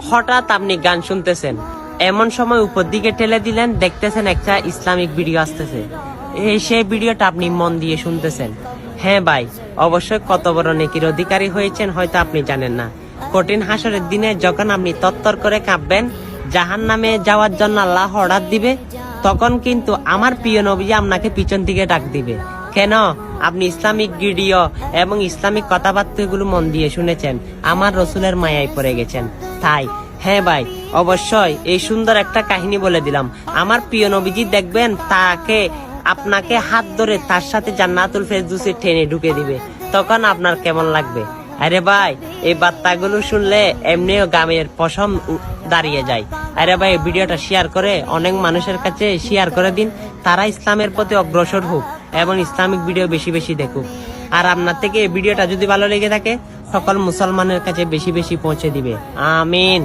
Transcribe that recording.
হঠাৎ আপনি গান শুনতেছেন, এমন সময় উপর দিকে ঠেলে দিলেন, দেখতেছেন একটা ইসলামিক ভিডিও আসতেছে। সেই ভিডিওটা আপনি মন দিয়ে শুনতেছেন। হ্যাঁ ভাই, অবশ্যই কত বড় নেকির অধিকারী হয়েছেন হয়তো আপনি জানেন না। কঠিন হাসরের দিনে যখন আপনি তত্তর করে কাঁপবেন, জাহান্নামে যাওয়ার জন্য আল্লাহ অর্ডার দিবে, তখন কিন্তু আমার প্রিয় নবী আপনাকে পিছন থেকে ডাক দিবে। কেন? আপনি ইসলামিক ভিডিও এবং ইসলামিক কথাবার্তাগুলো মন দিয়ে শুনেছেন, আমার রসুলের মায়ায় পড়ে গেছেন। তাই হ্যাঁ ভাই, অবশ্যই এই সুন্দর একটা কাহিনী বলে দিলাম। আমার প্রিয় নবীজি দেখবেন, তাকে আপনাকে হাত ধরে তার সাথে জান্নাতুল ফেরদৌসে টেনে ঢুকে দিবে, তখন আপনার কেমন লাগবে? আরে ভাই, এই বার্তাগুলো শুনলে এমনিও গামের পশম দাঁড়িয়ে যায়। আরে ভাই, ভিডিওটা শেয়ার করে অনেক মানুষের কাছে শেয়ার করে দিন, তারা ইসলামের প্রতি অগ্রসর হোক এবং ইসলামিক ভিডিও বেশি বেশি দেখুক। আর আপনার থেকে এই ভিডিওটা যদি ভালো লেগে থাকে, সকল মুসলমানের কাছে বেশি বেশি পৌঁছে দিবে। আমিন।